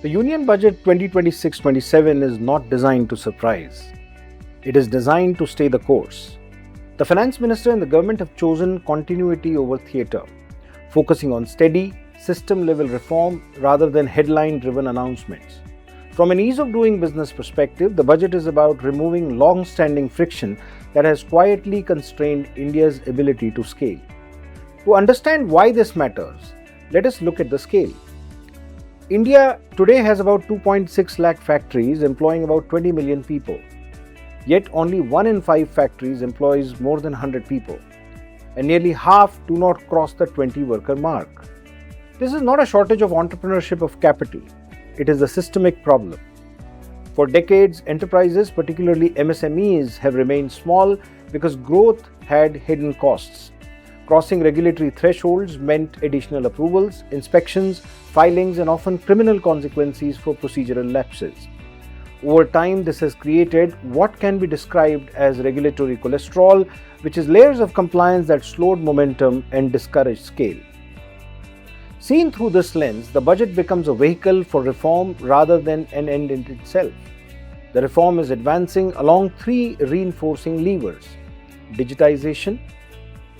The Union Budget 2026-27 is not designed to surprise. It is designed to stay the course. The Finance Minister and the government have chosen continuity over theatre, focusing on steady, system-level reform rather than headline-driven announcements. From an ease of doing business perspective, the budget is about removing long-standing friction that has quietly constrained India's ability to scale. To understand why this matters, let us look at the scale. India today has about 2.6 lakh factories employing about 20 million people. Yet only 1 in 5 factories employs more than 100 people, and nearly half do not cross the 20-worker mark. This is not a shortage of entrepreneurship of capital. It is a systemic problem. For decades, enterprises, particularly MSMEs, have remained small because growth had hidden costs. Crossing regulatory thresholds meant additional approvals, inspections, filings, and often criminal consequences for procedural lapses. Over time, this has created what can be described as regulatory cholesterol, which is layers of compliance that slowed momentum and discouraged scale. Seen through this lens, the budget becomes a vehicle for reform rather than an end in itself. The reform is advancing along 3 reinforcing levers: digitisation,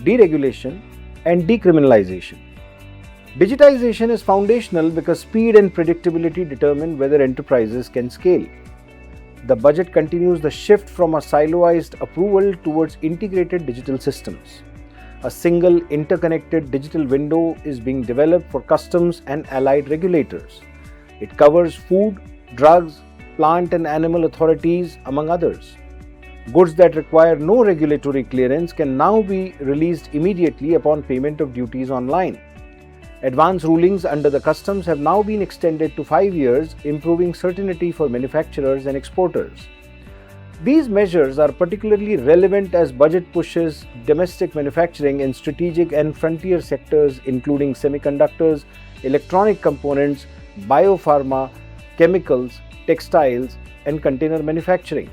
deregulation, and decriminalisation. Digitisation is foundational because speed and predictability determine whether enterprises can scale. The budget continues the shift from a siloized approval towards integrated digital systems. A single interconnected digital window is being developed for customs and allied regulators. It covers food, drugs, plant and animal authorities, among others. Goods that require no regulatory clearance can now be released immediately upon payment of duties online. Advance rulings under the customs have now been extended to 5 years, improving certainty for manufacturers and exporters. These measures are particularly relevant as budget pushes domestic manufacturing in strategic and frontier sectors including semiconductors, electronic components, biopharma, chemicals, textiles, and container manufacturing.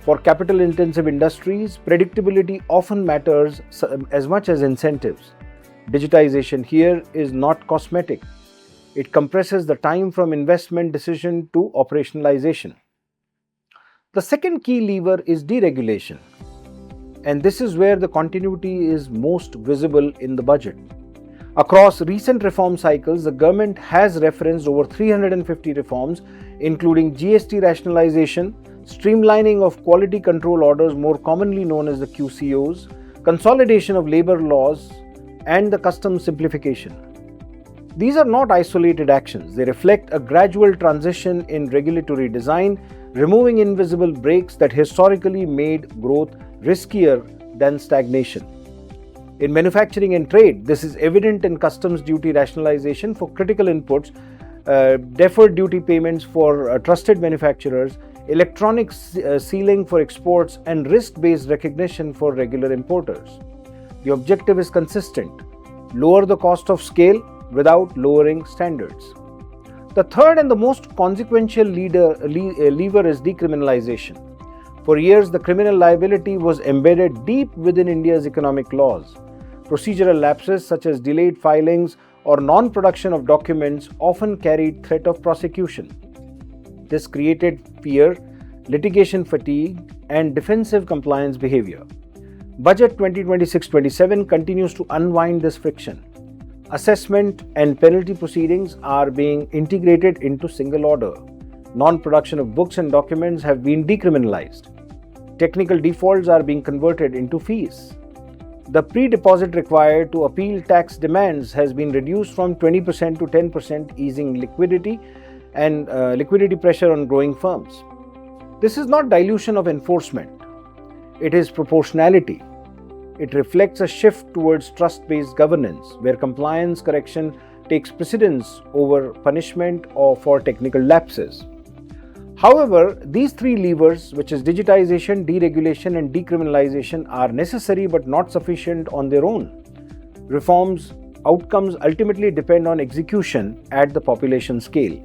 For capital-intensive industries, predictability often matters as much as incentives. Digitization here is not cosmetic. It compresses the time from investment decision to operationalization. The second key lever is deregulation, and this is where the continuity is most visible in the budget. Across recent reform cycles, the government has referenced over 350 reforms, including GST rationalization, streamlining of quality control orders, more commonly known as the QCOs, consolidation of labor laws, and the customs simplification. These are not isolated actions. They reflect a gradual transition in regulatory design, removing invisible brakes that historically made growth riskier than stagnation. In manufacturing and trade, this is evident in customs duty rationalization for critical inputs, deferred duty payments for trusted manufacturers, electronic sealing for exports, and risk-based recognition for regular importers. The objective is consistent: lower the cost of scale without lowering standards. The third and the most consequential lever is decriminalisation. For years, the criminal liability was embedded deep within India's economic laws. Procedural lapses such as delayed filings or non-production of documents often carried threat of prosecution. This created fear, litigation fatigue, and defensive compliance behavior. Budget 2026-27 continues to unwind this friction. Assessment and penalty proceedings are being integrated into single order. Non-production of books and documents have been decriminalized. Technical defaults are being converted into fees. The pre-deposit required to appeal tax demands has been reduced from 20% to 10%, easing liquidity and liquidity pressure on growing firms. This is not dilution of enforcement. It is proportionality. It reflects a shift towards trust-based governance, where compliance correction takes precedence over punishment or for technical lapses. However, these 3 levers, which is digitization, deregulation, and decriminalization, are necessary but not sufficient on their own. Reforms outcomes ultimately depend on execution at the population scale.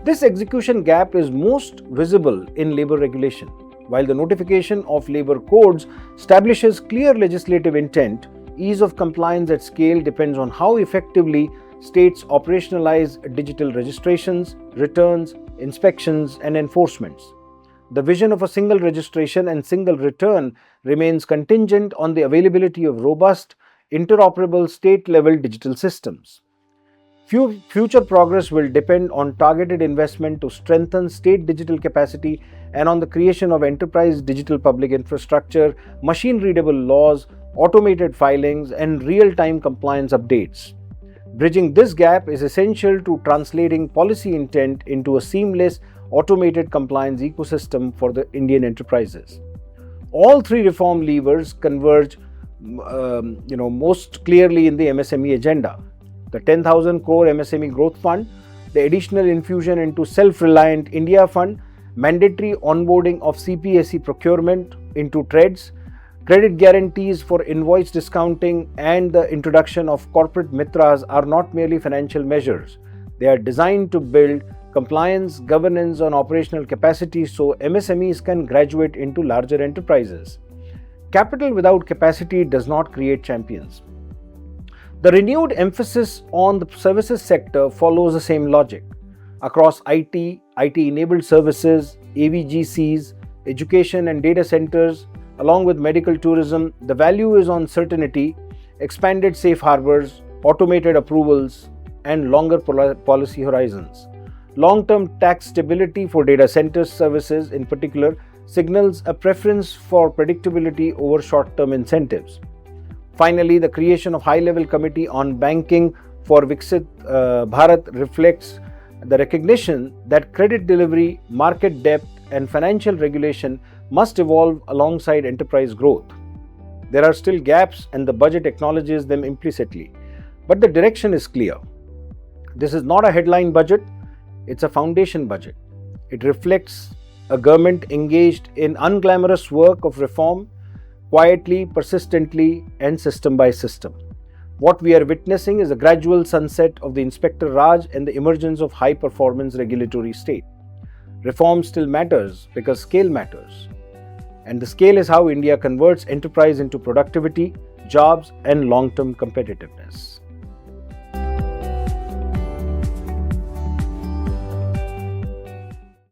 This execution gap is most visible in labor regulation. While the notification of labor codes establishes clear legislative intent, ease of compliance at scale depends on how effectively states operationalize digital registrations, returns, inspections, and enforcements. The vision of a single registration and single return remains contingent on the availability of robust, interoperable state-level digital systems. Future progress will depend on targeted investment to strengthen state digital capacity and on the creation of enterprise digital public infrastructure, machine-readable laws, automated filings, and real-time compliance updates. Bridging this gap is essential to translating policy intent into a seamless, automated compliance ecosystem for the Indian enterprises. All three reform levers converge most clearly in the MSME agenda. The 10,000 crore MSME Growth Fund, the additional infusion into Self-Reliant India Fund, mandatory onboarding of CPSE procurement into TREDS, credit guarantees for invoice discounting, and the introduction of corporate mitras are not merely financial measures. They are designed to build compliance, governance, and operational capacity so MSMEs can graduate into larger enterprises. Capital without capacity does not create champions. The renewed emphasis on the services sector follows the same logic. Across IT, IT-enabled services, AVGCs, education and data centers, along with medical tourism, the value is on certainty, expanded safe harbors, automated approvals, and longer policy horizons. Long-term tax stability for data center services in particular signals a preference for predictability over short-term incentives. Finally, the creation of high-level committee on banking for Viksit Bharat reflects the recognition that credit delivery, market depth, and financial regulation must evolve alongside enterprise growth. There are still gaps and the budget acknowledges them implicitly, but the direction is clear. This is not a headline budget, it's a foundation budget. It reflects a government engaged in unglamorous work of reform, quietly, persistently, and system by system. What we are witnessing is a gradual sunset of the Inspector Raj and the emergence of high-performance regulatory state. Reform still matters because scale matters. And the scale is how India converts enterprise into productivity, jobs, and long-term competitiveness.